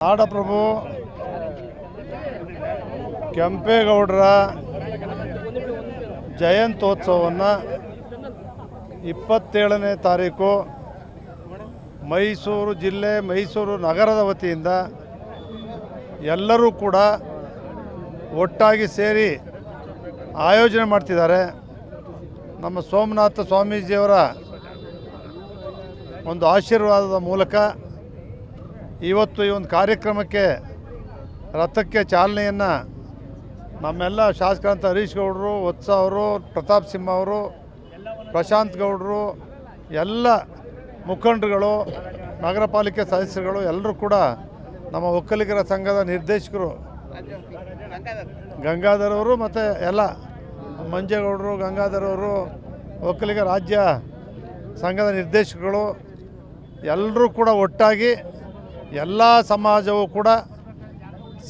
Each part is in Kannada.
ನಾಡಪ್ರಭು ಕೆಂಪೇಗೌಡರ ಜಯಂತ್ಯೋತ್ಸವವನ್ನು 27ನೇ ತಾರೀಕು ಮೈಸೂರು ಜಿಲ್ಲೆ ಮೈಸೂರು ನಗರದ ವತಿಯಿಂದ ಎಲ್ಲರೂ ಕೂಡ ಒಟ್ಟಾಗಿ ಸೇರಿ ಆಯೋಜನೆ ಮಾಡ್ತಿದ್ದಾರೆ. ನಮ್ಮ ಸೋಮನಾಥ ಸ್ವಾಮೀಜಿಯವರ ಒಂದು ಆಶೀರ್ವಾದದ ಮೂಲಕ ಇವತ್ತು ಈ ಒಂದು ಕಾರ್ಯಕ್ರಮಕ್ಕೆ ರಥಕ್ಕೆ ಚಾಲನೆಯನ್ನು ನಮ್ಮೆಲ್ಲ ಶಾಸಕರಂತ ಹರೀಶ್ ಗೌಡರು, ವತ್ಸ ಅವರು, ಪ್ರತಾಪ್ ಸಿಂಹ ಅವರು, ಪ್ರಶಾಂತ್ ಗೌಡರು, ಎಲ್ಲ ಮುಖಂಡರುಗಳು, ನಗರ ಪಾಲಿಕೆ ಸದಸ್ಯರುಗಳು ಎಲ್ಲರೂ ಕೂಡ, ನಮ್ಮ ಒಕ್ಕಲಿಗರ ಸಂಘದ ನಿರ್ದೇಶಕರು ಗಂಗಾಧರ್ ಅವರು ಮತ್ತು ಎಲ್ಲ ಮಂಜೇಗೌಡರು, ಗಂಗಾಧರ್ ಅವರು, ಒಕ್ಕಲಿಗ ರಾಜ್ಯ ಸಂಘದ ನಿರ್ದೇಶಕರು ಎಲ್ಲರೂ ಕೂಡ ಒಟ್ಟಾಗಿ ಎಲ್ಲ ಸಮಾಜವೂ ಕೂಡ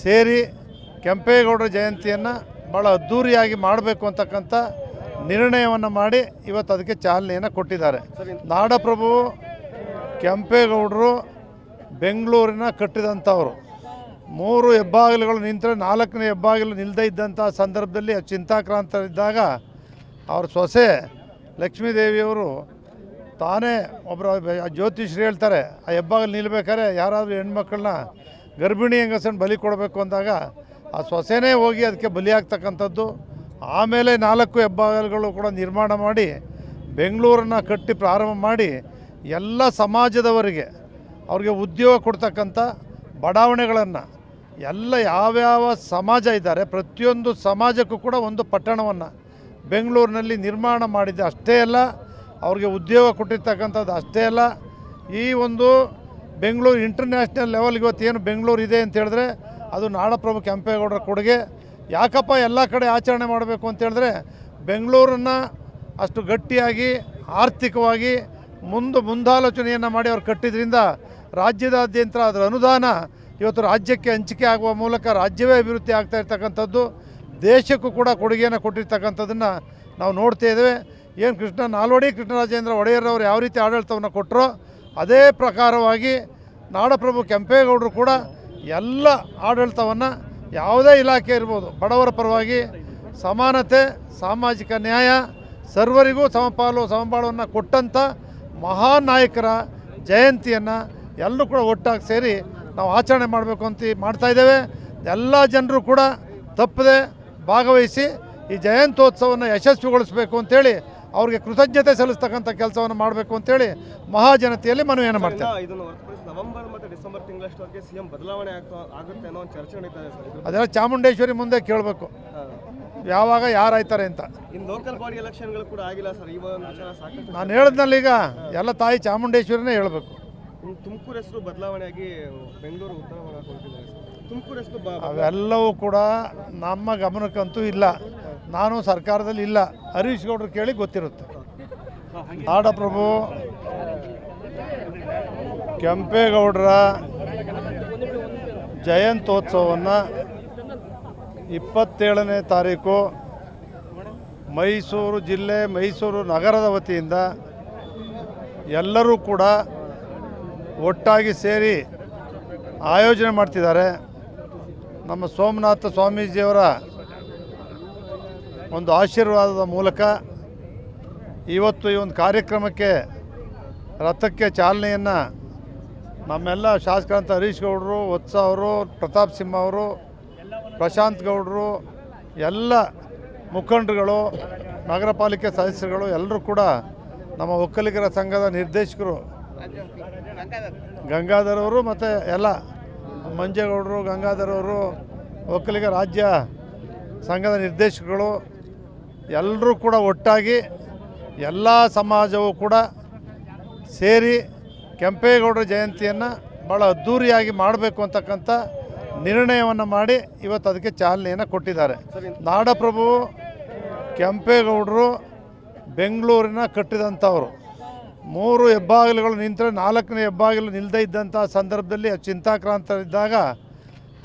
ಸೇರಿ ಕೆಂಪೇಗೌಡರ ಜಯಂತಿಯನ್ನು ಭಾಳ ಅದ್ಧೂರಿಯಾಗಿ ಮಾಡಬೇಕು ಅಂತಕ್ಕಂಥ ನಿರ್ಣಯವನ್ನು ಮಾಡಿ ಇವತ್ತು ಅದಕ್ಕೆ ಚಾಲನೆಯನ್ನು ಕೊಟ್ಟಿದ್ದಾರೆ. ನಾಡಪ್ರಭು ಕೆಂಪೇಗೌಡರು ಬೆಂಗಳೂರಿನ ಕಟ್ಟಿದಂಥವರು. 3 ಹೆಬ್ಬಾಗಿಲುಗಳು ನಿಂತರೆ 4ನೇ ಹೆಬ್ಬಾಗಿಲು ನಿಲ್ಲದೇ ಇದ್ದಂಥ ಸಂದರ್ಭದಲ್ಲಿ ಚಿಂತಾಕ್ರಾಂತರಿದ್ದಾಗ ಅವ್ರ ಸೊಸೆ ಲಕ್ಷ್ಮೀದೇವಿಯವರು ತಾನೇ ಒಬ್ಬರ ಜ್ಯೋತಿಷ್ರು ಹೇಳ್ತಾರೆ, ಆ ಹೆಬ್ಬಾಗಿಲು ನಿಲ್ಬೇಕಾದ್ರೆ ಯಾರಾದರೂ ಹೆಣ್ಮಕ್ಳನ್ನ ಗರ್ಭಿಣಿ ಹೆಂಗಸನ್ನು ಬಲಿ ಕೊಡಬೇಕು ಅಂದಾಗ ಆ ಸೊಸೆನೇ ಹೋಗಿ ಅದಕ್ಕೆ ಬಲಿಯಾಗ್ತಕ್ಕಂಥದ್ದು. ಆಮೇಲೆ 4 ಹೆಬ್ಬಾಗಿಲುಗಳು ಕೂಡ ನಿರ್ಮಾಣ ಮಾಡಿ ಬೆಂಗಳೂರನ್ನು ಕಟ್ಟಿ ಪ್ರಾರಂಭ ಮಾಡಿ ಎಲ್ಲ ಸಮಾಜದವರಿಗೆ ಅವ್ರಿಗೆ ಉದ್ಯೋಗ ಕೊಡ್ತಕ್ಕಂಥ ಬಡಾವಣೆಗಳನ್ನು ಎಲ್ಲ ಯಾವ್ಯಾವ ಸಮಾಜ ಇದ್ದಾರೆ ಪ್ರತಿಯೊಂದು ಸಮಾಜಕ್ಕೂ ಕೂಡ ಒಂದು ಪಟ್ಟಣವನ್ನು ಬೆಂಗಳೂರಿನಲ್ಲಿ ನಿರ್ಮಾಣ ಮಾಡಿದೆ. ಅಷ್ಟೇ ಅಲ್ಲ, ಅವ್ರಿಗೆ ಉದ್ಯೋಗ ಕೊಟ್ಟಿರ್ತಕ್ಕಂಥದ್ದು ಅಷ್ಟೇ ಅಲ್ಲ, ಈ ಒಂದು ಬೆಂಗಳೂರು ಇಂಟರ್ನ್ಯಾಷನಲ್ ಲೆವೆಲ್ಗೆ ಇವತ್ತೇನು ಬೆಂಗಳೂರು ಇದೆ ಅಂತ ಹೇಳಿದ್ರೆ ಅದು ನಾಡಪ್ರಭು ಕೆಂಪೇಗೌಡರ ಕೊಡುಗೆ. ಯಾಕಪ್ಪ ಎಲ್ಲ ಕಡೆ ಆಚರಣೆ ಮಾಡಬೇಕು ಅಂತ ಹೇಳಿದ್ರೆ ಬೆಂಗಳೂರನ್ನು ಅಷ್ಟು ಗಟ್ಟಿಯಾಗಿ ಆರ್ಥಿಕವಾಗಿ ಮುಂದಾಲೋಚನೆಯನ್ನು ಮಾಡಿ ಅವ್ರು ಕಟ್ಟಿದ್ರಿಂದ ರಾಜ್ಯದಾದ್ಯಂತ ಅದರ ಅನುದಾನ ಇವತ್ತು ರಾಜ್ಯಕ್ಕೆ ಹಂಚಿಕೆ ಆಗುವ ಮೂಲಕ ರಾಜ್ಯವೇ ಅಭಿವೃದ್ಧಿ ಆಗ್ತಾ ಇರ್ತಕ್ಕಂಥದ್ದು, ದೇಶಕ್ಕೂ ಕೂಡ ಕೊಡುಗೆಯನ್ನು ಕೊಟ್ಟಿರ್ತಕ್ಕಂಥದ್ದನ್ನು ನಾವು ನೋಡ್ತಾ ಇದ್ದೇವೆ. ಏನು ನಾಲ್ವಡಿ ಕೃಷ್ಣರಾಜೇಂದ್ರ ಒಡೆಯರವರು ಯಾವ ರೀತಿ ಆಡಳಿತವನ್ನು ಕೊಟ್ಟರೋ ಅದೇ ಪ್ರಕಾರವಾಗಿ ನಾಡಪ್ರಭು ಕೆಂಪೇಗೌಡರು ಕೂಡ ಎಲ್ಲ ಆಡಳಿತವನ್ನು ಯಾವುದೇ ಇಲಾಖೆ ಇರ್ಬೋದು ಬಡವರ ಪರವಾಗಿ ಸಮಾನತೆ, ಸಾಮಾಜಿಕ ನ್ಯಾಯ, ಸರ್ವರಿಗೂ ಸಮಪಾಲವನ್ನು ಕೊಟ್ಟಂಥ ಮಹಾನ್ ನಾಯಕರ ಜಯಂತಿಯನ್ನು ಎಲ್ಲರೂ ಕೂಡ ಒಟ್ಟಾಗಿ ಸೇರಿ ನಾವು ಆಚರಣೆ ಮಾಡಬೇಕು ಅಂತ ಮಾಡ್ತಾಯಿದ್ದೇವೆ. ಎಲ್ಲ ಜನರು ಕೂಡ ತಪ್ಪದೆ ಭಾಗವಹಿಸಿ ಈ ಜಯಂತ್ಯೋತ್ಸವವನ್ನು ಯಶಸ್ವಿಗೊಳಿಸಬೇಕು ಅಂತೇಳಿ ಅವ್ರಿಗೆ ಕೃತಜ್ಞತೆ ಸಲ್ಲಿಸ್ತಕ್ಕಂಥ ಕೆಲಸವನ್ನು ಮಾಡಬೇಕು ಅಂತೇಳಿ ಮಹಾಜನತೆಯಲ್ಲಿ ಮನವಿಯನ್ನು ಮಾಡ್ತೇವೆ. ನವೆಂಬರ್ ಮತ್ತು ಡಿಸೆಂಬರ್ ತಿಂಗಳಷ್ಟೊತ್ತಿಗೆ ಸಿಎಂ ಬದಲಾವಣೆ ಆಗುತ್ತೆ ಅನ್ನೋ ಒಂದು ಚರ್ಚೆ ನಡೀತಾ ಇದೆ ಸರ್. ಅದೆಲ್ಲ ಚಾಮುಂಡೇಶ್ವರಿ ಮುಂದೆ ಕೇಳಬೇಕು ಯಾವಾಗ ಯಾರಾಯ್ತಾರೆ ಅಂತ. ಇನ್ನು ಲೋಕಲ್ ಬಾಡಿ ಎಲೆಕ್ಷನ್ಗಳು ಕೂಡ ಆಗಿಲ್ಲ ಸರ್. ಈ ಒಂದು ವಿಚಾರ ಸಾಕಷ್ಟು ನಾನು ಹೇಳಿದ್ನಲ್ಲ, ಈಗ ಎಲ್ಲ ತಾಯಿ ಚಾಮುಂಡೇಶ್ವರಿನೇ ಹೇಳಬೇಕು. ತುಮಕೂರು ಹೆಸರು ಬದಲಾವಣೆಯಾಗಿ ಬೆಂಗಳೂರು ಉತ್ತರವಾಗಿ ಕೊಡ್ತಿದ್ದಾರೆ ಸರ್. ತುಮಕೂರು ಹೆಸರು ಅವೆಲ್ಲವೂ ಕೂಡ ನಮ್ಮ ಗಮನಕ್ಕಂತೂ ಇಲ್ಲ. ನಾನು ಸರ್ಕಾರದಲ್ಲಿ ಇಲ್ಲ, ಹರೀಶ್ ಗೌಡರು ಕೇಳಿ ಗೊತ್ತಿರುತ್ತೆ. ನಾಡಪ್ರಭು ಕೆಂಪೇಗೌಡರ ಜಯಂತ್ಯೋತ್ಸವವನ್ನು 27ನೇ ತಾರೀಕು ಮೈಸೂರು ಜಿಲ್ಲೆ ಮೈಸೂರು ನಗರದ ವತಿಯಿಂದ ಎಲ್ಲರೂ ಕೂಡ ಒಟ್ಟಾಗಿ ಸೇರಿ ಆಯೋಜನೆ ಮಾಡ್ತಿದ್ದಾರೆ. ನಮ್ಮ ಸೋಮನಾಥ ಸ್ವಾಮೀಜಿಯವರ ಒಂದು ಆಶೀರ್ವಾದದ ಮೂಲಕ ಇವತ್ತು ಈ ಒಂದು ಕಾರ್ಯಕ್ರಮಕ್ಕೆ ರಥಕ್ಕೆ ಚಾಲನೆಯನ್ನು ನಮ್ಮೆಲ್ಲ ಶಾಸಕರಂತ ಹರೀಶ್ ಗೌಡರು, ವತ್ಸ ಅವರು, ಪ್ರತಾಪ್ ಸಿಂಹ ಅವರು, ಪ್ರಶಾಂತ್ ಗೌಡರು, ಎಲ್ಲ ಮುಖಂಡರುಗಳು, ನಗರ ಪಾಲಿಕೆ ಸದಸ್ಯರುಗಳು ಎಲ್ಲರೂ ಕೂಡ, ನಮ್ಮ ಒಕ್ಕಲಿಗರ ಸಂಘದ ನಿರ್ದೇಶಕರು ಗಂಗಾಧರ್ ಅವರು ಮತ್ತು ಎಲ್ಲ ಮಂಜೇಗೌಡರು, ಗಂಗಾಧರ್ ಅವರು, ಒಕ್ಕಲಿಗ ರಾಜ್ಯ ಸಂಘದ ನಿರ್ದೇಶಕರು ಎಲ್ಲರೂ ಕೂಡ ಒಟ್ಟಾಗಿ ಎಲ್ಲ ಸಮಾಜವೂ ಕೂಡ ಸೇರಿ ಕೆಂಪೇಗೌಡರ ಜಯಂತಿಯನ್ನು ಭಾಳ ಅದ್ಧೂರಿಯಾಗಿ ಮಾಡಬೇಕು ಅಂತಕ್ಕಂಥ ನಿರ್ಣಯವನ್ನು ಮಾಡಿ ಇವತ್ತು ಅದಕ್ಕೆ ಚಾಲನೆಯನ್ನು ಕೊಟ್ಟಿದ್ದಾರೆ. ನಾಡಪ್ರಭು ಕೆಂಪೇಗೌಡರು ಬೆಂಗಳೂರಿನ ಕಟ್ಟಿದಂಥವರು. 3 ಹೆಬ್ಬಾಗಿಲುಗಳು ನಿಂತರೆ 4ನೇ ಹೆಬ್ಬಾಗಿಲು ನಿಲ್ಲದೇ ಇದ್ದಂಥ ಸಂದರ್ಭದಲ್ಲಿ ಚಿಂತಾಕ್ರಾಂತರಿದ್ದಾಗ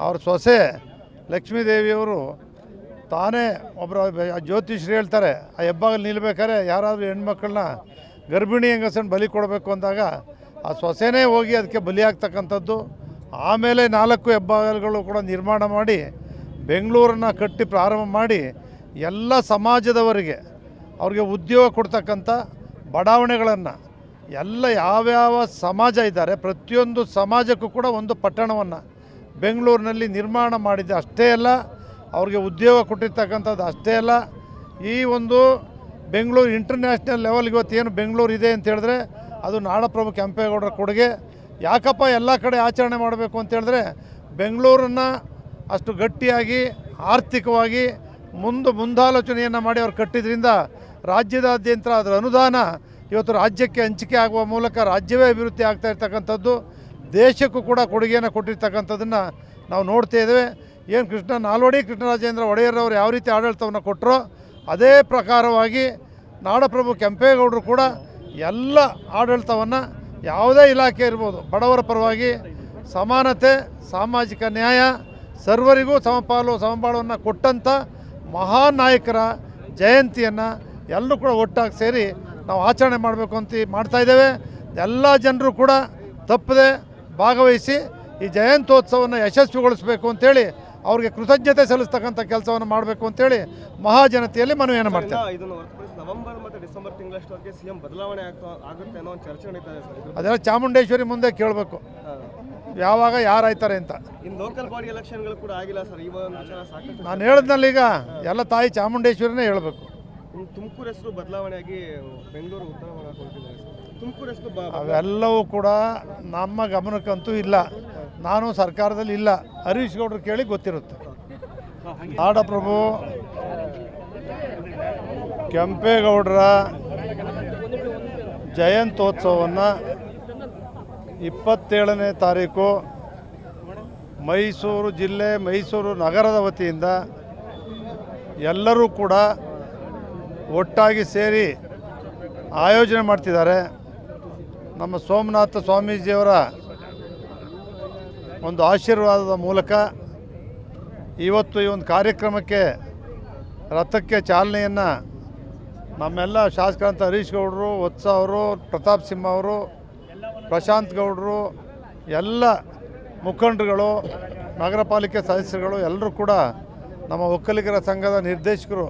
ಅವ್ರ ಸೊಸೆ ಲಕ್ಷ್ಮೀದೇವಿಯವರು ತಾನೇ ಒಬ್ಬರ ಜ್ಯೋತಿಷ್ರು ಹೇಳ್ತಾರೆ, ಆ ಹೆಬ್ಬಾಗಿಲು ನಿಲ್ಬೇಕಾದ್ರೆ ಯಾರಾದರೂ ಹೆಣ್ಮಕ್ಳನ್ನ ಗರ್ಭಿಣಿ ಹೆಂಗಸನ್ನು ಬಲಿ ಕೊಡಬೇಕು ಅಂದಾಗ ಆ ಸೊಸೆನೇ ಹೋಗಿ ಅದಕ್ಕೆ ಬಲಿಯಾಗ್ತಕ್ಕಂಥದ್ದು. ಆಮೇಲೆ 4 ಹೆಬ್ಬಾಗಿಲುಗಳು ಕೂಡ ನಿರ್ಮಾಣ ಮಾಡಿ ಬೆಂಗಳೂರನ್ನು ಕಟ್ಟಿ ಪ್ರಾರಂಭ ಮಾಡಿ ಎಲ್ಲ ಸಮಾಜದವರಿಗೆ ಅವ್ರಿಗೆ ಉದ್ಯೋಗ ಕೊಡ್ತಕ್ಕಂಥ ಬಡಾವಣೆಗಳನ್ನು ಎಲ್ಲ ಯಾವ್ಯಾವ ಸಮಾಜ ಇದ್ದಾರೆ ಪ್ರತಿಯೊಂದು ಸಮಾಜಕ್ಕೂ ಕೂಡ ಒಂದು ಪಟ್ಟಣವನ್ನು ಬೆಂಗಳೂರಿನಲ್ಲಿ ನಿರ್ಮಾಣ ಮಾಡಿದೆ. ಅಷ್ಟೇ ಅಲ್ಲ, ಅವ್ರಿಗೆ ಉದ್ಯೋಗ ಕೊಟ್ಟಿರ್ತಕ್ಕಂಥದ್ದು ಅಷ್ಟೇ ಅಲ್ಲ, ಈ ಒಂದು ಬೆಂಗಳೂರು ಇಂಟರ್ನ್ಯಾಷನಲ್ ಲೆವೆಲ್ಗೆ ಇವತ್ತೇನು ಬೆಂಗಳೂರು ಇದೆ ಅಂತ ಹೇಳಿದ್ರೆ ಅದು ನಾಡಪ್ರಭು ಕೆಂಪೇಗೌಡರ ಕೊಡುಗೆ. ಯಾಕಪ್ಪ ಎಲ್ಲ ಕಡೆ ಆಚರಣೆ ಮಾಡಬೇಕು ಅಂತ ಹೇಳಿದ್ರೆ ಬೆಂಗಳೂರನ್ನು ಅಷ್ಟು ಗಟ್ಟಿಯಾಗಿ ಆರ್ಥಿಕವಾಗಿ ಮುಂದಾಲೋಚನೆಯನ್ನು ಮಾಡಿ ಅವ್ರು ಕಟ್ಟಿದ್ರಿಂದ ರಾಜ್ಯದಾದ್ಯಂತ ಅದರ ಅನುದಾನ ಇವತ್ತು ರಾಜ್ಯಕ್ಕೆ ಹಂಚಿಕೆ ಆಗುವ ಮೂಲಕ ರಾಜ್ಯವೇ ಅಭಿವೃದ್ಧಿ ಆಗ್ತಾ ಇರ್ತಕ್ಕಂಥದ್ದು, ದೇಶಕ್ಕೂ ಕೂಡ ಕೊಡುಗೆಯನ್ನು ಕೊಟ್ಟಿರ್ತಕ್ಕಂಥದ್ದನ್ನು ನಾವು ನೋಡ್ತಾ ಇದ್ದೇವೆ. ಏನು ನಾಲ್ವಡಿ ಕೃಷ್ಣರಾಜೇಂದ್ರ ಒಡೆಯರ್ರವರು ಯಾವ ರೀತಿ ಆಡಳಿತವನ್ನು ಕೊಟ್ಟರೋ ಅದೇ ಪ್ರಕಾರವಾಗಿ ನಾಡಪ್ರಭು ಕೆಂಪೇಗೌಡರು ಕೂಡ ಎಲ್ಲ ಆಡಳಿತವನ್ನು ಯಾವುದೇ ಇಲಾಖೆ ಇರ್ಬೋದು ಬಡವರ ಪರವಾಗಿ ಸಮಾನತೆ, ಸಾಮಾಜಿಕ ನ್ಯಾಯ, ಸರ್ವರಿಗೂ ಸಮಬಾಳವನ್ನು ಕೊಟ್ಟಂಥ ಮಹಾನ್ ನಾಯಕರ ಜಯಂತಿಯನ್ನು ಎಲ್ಲರೂ ಕೂಡ ಒಟ್ಟಾಗಿ ಸೇರಿ ನಾವು ಆಚರಣೆ ಮಾಡಬೇಕು ಅಂತ ಮಾಡ್ತಾಯಿದ್ದೇವೆ. ಎಲ್ಲ ಜನರು ಕೂಡ ತಪ್ಪದೆ ಭಾಗವಹಿಸಿ ಈ ಜಯಂತ್ಯೋತ್ಸವವನ್ನು ಯಶಸ್ವಿಗೊಳಿಸಬೇಕು ಅಂತೇಳಿ ಅವ್ರಿಗೆ ಕೃತಜ್ಞತೆ ಸಲ್ಲಿಸ್ತಕ್ಕಂಥ ಕೆಲಸವನ್ನು ಮಾಡಬೇಕು ಅಂತೇಳಿ ಮಹಾಜನತೆಯಲ್ಲಿ ಮನವಿಯನ್ನು ಮಾಡ್ತೇವೆ. ಇದನ್ನು ಹೊರತುಪಡಿಸಿ ನವೆಂಬರ್ ಮತ್ತು ಡಿಸೆಂಬರ್ ತಿಂಗಳಷ್ಟೊತ್ತಿಗೆ ಸಿಎಂ ಬದಲಾವಣೆ ಆಗುತ್ತೆ ಅನ್ನೋ ಒಂದು ಚರ್ಚೆ ನಡೀತಾ ಇದೆ ಸರ್. ಅದೆಲ್ಲ ಚಾಮುಂಡೇಶ್ವರಿ ಮುಂದೆ ಕೇಳಬೇಕು ಯಾವಾಗ ಯಾರಾಯ್ತಾರೆ ಅಂತ. ಇನ್ನು ಲೋಕಲ್ ಬಾಡಿ ಎಲೆಕ್ಷನ್ಗಳು ಕೂಡ ಆಗಿಲ್ಲ ಸರ್. ಈ ಒಂದು ವಿಚಾರ ಸಾಕಷ್ಟು ನಾನು ಹೇಳಿದ್ನಲ್ಲ, ಈಗ ಎಲ್ಲ ತಾಯಿ ಚಾಮುಂಡೇಶ್ವರಿನೇ ಹೇಳಬೇಕು. ತುಮಕೂರು ಹೆಸರು ಬದಲಾವಣೆಯಾಗಿ ಬೆಂಗಳೂರು ಉತ್ತರವನ್ನು ಕೊಡ್ತಿದ್ದಾರೆ ಸರ್. ತುಮಕೂರು ಹೆಸರು ಅವೆಲ್ಲವೂ ಕೂಡ ನಮ್ಮ ಗಮನಕ್ಕಂತೂ ಇಲ್ಲ. ನಾನು ಸರ್ಕಾರದಲ್ಲಿ ಇಲ್ಲ, ಹರೀಶ್ ಗೌಡರು ಕೇಳಿ ಗೊತ್ತಿರುತ್ತೆ. ನಾಡಪ್ರಭು ಕೆಂಪೇಗೌಡರ ಜಯಂತ್ಯೋತ್ಸವವನ್ನು 27ನೇ ತಾರೀಕು ಮೈಸೂರು ಜಿಲ್ಲೆ ಮೈಸೂರು ನಗರದ ವತಿಯಿಂದ ಎಲ್ಲರೂ ಕೂಡ ಒಟ್ಟಾಗಿ ಸೇರಿ ಆಯೋಜನೆ ಮಾಡ್ತಿದ್ದಾರೆ. ನಮ್ಮ ಸೋಮನಾಥ ಸ್ವಾಮೀಜಿಯವರ ಒಂದು ಆಶೀರ್ವಾದದ ಮೂಲಕ ಇವತ್ತು ಈ ಒಂದು ಕಾರ್ಯಕ್ರಮಕ್ಕೆ ರಥಕ್ಕೆ ಚಾಲನೆಯನ್ನು ನಮ್ಮೆಲ್ಲ ಶಾಸಕರಂತ ಹರೀಶ್ ಗೌಡರು, ವತ್ಸ ಅವರು, ಪ್ರತಾಪ್ ಸಿಂಹ ಅವರು, ಪ್ರಶಾಂತ್ ಗೌಡರು, ಎಲ್ಲ ಮುಖಂಡರುಗಳು, ನಗರ ಪಾಲಿಕೆ ಸದಸ್ಯರುಗಳು ಎಲ್ಲರೂ ಕೂಡ, ನಮ್ಮ ಒಕ್ಕಲಿಗರ ಸಂಘದ ನಿರ್ದೇಶಕರು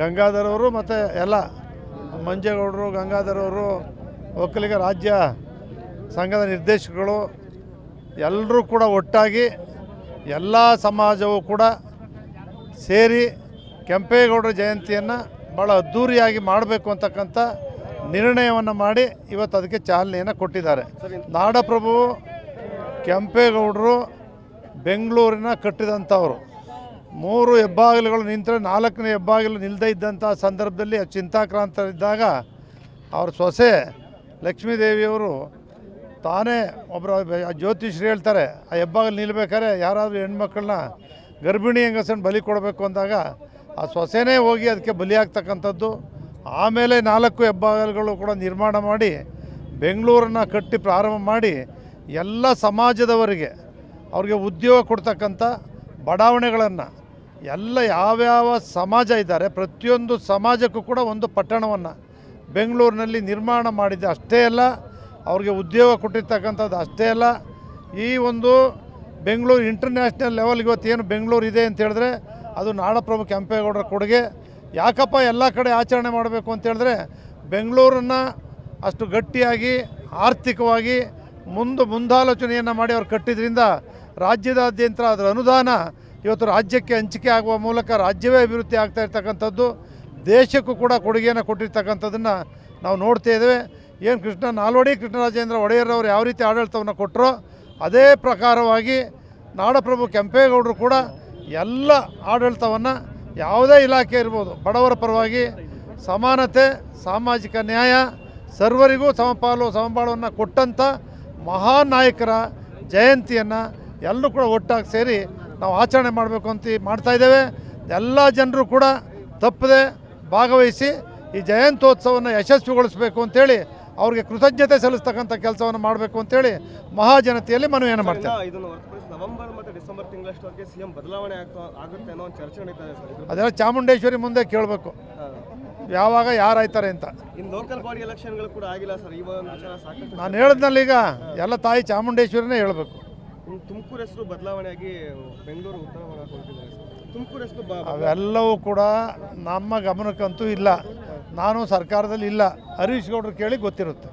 ಗಂಗಾಧರ್ ಅವರು ಮತ್ತು ಎಲ್ಲ ಮಂಜೇಗೌಡರು, ಗಂಗಾಧರ್ ಅವರು, ಒಕ್ಕಲಿಗ ರಾಜ್ಯ ಸಂಘದ ನಿರ್ದೇಶಕರು ಎಲ್ಲರೂ ಕೂಡ ಒಟ್ಟಾಗಿ ಎಲ್ಲ ಸಮಾಜವೂ ಕೂಡ ಸೇರಿ ಕೆಂಪೇಗೌಡರ ಜಯಂತಿಯನ್ನು ಭಾಳ ಅದ್ಧೂರಿಯಾಗಿ ಮಾಡಬೇಕು ಅಂತಕ್ಕಂಥ ನಿರ್ಣಯವನ್ನು ಮಾಡಿ ಇವತ್ತು ಅದಕ್ಕೆ ಚಾಲನೆಯನ್ನು ಕೊಟ್ಟಿದ್ದಾರೆ. ನಾಡಪ್ರಭು ಕೆಂಪೇಗೌಡರು ಬೆಂಗಳೂರಿನ ಕಟ್ಟಿದಂಥವರು. 3 ಹೆಬ್ಬಾಗಿಲುಗಳು ನಿಂತರೆ 4ನೇ ಹೆಬ್ಬಾಗಿಲು ನಿಲ್ಲದೇ ಇದ್ದಂಥ ಸಂದರ್ಭದಲ್ಲಿ ಚಿಂತಾಕ್ರಾಂತರಿದ್ದಾಗ ಅವ್ರ ಸೊಸೆ ಲಕ್ಷ್ಮೀದೇವಿಯವರು ತಾನೇ ಒಬ್ಬರು ಜ್ಯೋತಿಷ್ಯರು ಹೇಳ್ತಾರೆ, ಆ ಹೆಬ್ಬಾಗಿಲು ನಿಲ್ಬೇಕಾದ್ರೆ ಯಾರಾದರೂ ಹೆಣ್ಮಕ್ಳನ್ನ ಗರ್ಭಿಣಿ ಹೆಂಗಸನ್ನು ಬಲಿ ಕೊಡಬೇಕು ಅಂದಾಗ ಆ ಸೊಸೆನೇ ಹೋಗಿ ಅದಕ್ಕೆ ಬಲಿಯಾಗ್ತಕ್ಕಂಥದ್ದು. ಆಮೇಲೆ 4 ಹೆಬ್ಬಾಗಿಲುಗಳು ಕೂಡ ನಿರ್ಮಾಣ ಮಾಡಿ ಬೆಂಗಳೂರನ್ನು ಕಟ್ಟಿ ಪ್ರಾರಂಭ ಮಾಡಿ ಎಲ್ಲ ಸಮಾಜದವರಿಗೆ ಅವ್ರಿಗೆ ಉದ್ಯೋಗ ಕೊಡ್ತಕ್ಕಂಥ ಬಡಾವಣೆಗಳನ್ನು ಎಲ್ಲ ಯಾವ್ಯಾವ ಸಮಾಜ ಇದ್ದಾರೆ ಪ್ರತಿಯೊಂದು ಸಮಾಜಕ್ಕೂ ಕೂಡ ಒಂದು ಪಟ್ಟಣವನ್ನು ಬೆಂಗಳೂರಿನಲ್ಲಿ ನಿರ್ಮಾಣ ಮಾಡಿದೆ. ಅಷ್ಟೇ ಅಲ್ಲ, ಅವ್ರಿಗೆ ಉದ್ಯೋಗ ಕೊಟ್ಟಿರ್ತಕ್ಕಂಥದ್ದು ಅಷ್ಟೇ ಅಲ್ಲ, ಈ ಒಂದು ಬೆಂಗಳೂರು ಇಂಟರ್ನ್ಯಾಷನಲ್ ಲೆವೆಲ್ಗೆ ಇವತ್ತೇನು ಬೆಂಗಳೂರು ಇದೆ ಅಂತ ಹೇಳಿದ್ರೆ ಅದು ನಾಡಪ್ರಭು ಕೆಂಪೇಗೌಡರ ಕೊಡುಗೆ. ಯಾಕಪ್ಪ ಎಲ್ಲ ಕಡೆ ಆಚರಣೆ ಮಾಡಬೇಕು ಅಂತ ಹೇಳಿದ್ರೆ ಬೆಂಗಳೂರನ್ನು ಅಷ್ಟು ಗಟ್ಟಿಯಾಗಿ ಆರ್ಥಿಕವಾಗಿ ಮುಂದಾಲೋಚನೆಯನ್ನು ಮಾಡಿ ಅವ್ರು ಕಟ್ಟಿದ್ರಿಂದ ರಾಜ್ಯದಾದ್ಯಂತ ಅದರ ಅನುದಾನ ಇವತ್ತು ರಾಜ್ಯಕ್ಕೆ ಹಂಚಿಕೆ ಆಗುವ ಮೂಲಕ ರಾಜ್ಯವೇ ಅಭಿವೃದ್ಧಿ ಆಗ್ತಾ ಇರ್ತಕ್ಕಂಥದ್ದು, ದೇಶಕ್ಕೂ ಕೂಡ ಕೊಡುಗೆಯನ್ನು ಕೊಟ್ಟಿರ್ತಕ್ಕಂಥದ್ದನ್ನು ನಾವು ನೋಡ್ತಾ ಇದ್ದೇವೆ. ಏನು ನಾಲ್ವಡಿ ಕೃಷ್ಣರಾಜೇಂದ್ರ ಒಡೆಯರ್ರವರು ಯಾವ ರೀತಿ ಆಡಳಿತವನ್ನು ಕೊಟ್ಟರೋ ಅದೇ ಪ್ರಕಾರವಾಗಿ ನಾಡಪ್ರಭು ಕೆಂಪೇಗೌಡರು ಕೂಡ ಎಲ್ಲ ಆಡಳಿತವನ್ನು ಯಾವುದೇ ಇಲಾಖೆ ಇರ್ಬೋದು ಬಡವರ ಪರವಾಗಿ ಸಮಾನತೆ, ಸಾಮಾಜಿಕ ನ್ಯಾಯ, ಸರ್ವರಿಗೂ ಸಮಬಾಳವನ್ನು ಕೊಟ್ಟಂಥ ಮಹಾನ್ ನಾಯಕರ ಜಯಂತಿಯನ್ನು ಎಲ್ಲರೂ ಕೂಡ ಒಟ್ಟಾಗಿ ಸೇರಿ ನಾವು ಆಚರಣೆ ಮಾಡಬೇಕು ಅಂತ ಮಾಡ್ತಾಯಿದ್ದೇವೆ. ಎಲ್ಲ ಜನರು ಕೂಡ ತಪ್ಪದೆ ಭಾಗವಹಿಸಿ ಈ ಜಯಂತ್ಯೋತ್ಸವವನ್ನು ಯಶಸ್ವಿಗೊಳಿಸಬೇಕು ಅಂತೇಳಿ ಅವ್ರಿಗೆ ಕೃತಜ್ಞತೆ ಸಲ್ಲಿಸ್ತಕ್ಕಂಥ ಕೆಲಸವನ್ನು ಮಾಡಬೇಕು ಅಂತೇಳಿ ಮಹಾಜನತೆಯಲ್ಲಿ ಮನವಿಯನ್ನು ಮಾಡ್ತೇವೆ. ಇದನ್ನು ಹೊರತುಪಡಿಸಿ ನವೆಂಬರ್ ಮತ್ತು ಡಿಸೆಂಬರ್ ತಿಂಗಳಷ್ಟೊತ್ತಿಗೆ ಸಿಎಂ ಬದಲಾವಣೆ ಆಗುತ್ತೆ ಅನ್ನೋ ಒಂದು ಚರ್ಚೆ ನಡೀತಾ ಇದೆ ಸರ್. ಅದೆಲ್ಲ ಚಾಮುಂಡೇಶ್ವರಿ ಮುಂದೆ ಕೇಳಬೇಕು ಯಾವಾಗ ಯಾರು ಆಯ್ತಾರೆ ಅಂತ. ಇನ್ನು ಲೋಕಲ್ ಬಾಡಿ ಎಲೆಕ್ಷನ್ಗಳು ಕೂಡ ಆಗಿಲ್ಲ ಸರ್, ಈ ಒಂದು ವಿಚಾರ ಸಾಕಷ್ಟು. ನಾನು ಹೇಳಿದ್ನಲ್ಲ, ಈಗ ಎಲ್ಲ ತಾಯಿ ಚಾಮುಂಡೇಶ್ವರಿನೇ ಹೇಳಬೇಕು. ಇನ್ನು ತುಮಕೂರು ಹೆಸರು ಬದಲಾವಣೆಯಾಗಿ ಬೆಂಗಳೂರು ಉತ್ತರ ಹೊರಕೊಳ್ತಿದ್ದಾರೆ ಸರ್. ತುಮಕೂರು ಹೆಸರು ಅವೆಲ್ಲವೂ ಕೂಡ ನಮ್ಮ ಗಮನಕ್ಕಂತೂ ಇಲ್ಲ. ನಾನು ಸರ್ಕಾರದಲ್ಲಿ ಇಲ್ಲ. ಹರೀಶ್ ಗೌಡ್ರು ಕೇಳಿ ಗೊತ್ತಿರುತ್ತೆ.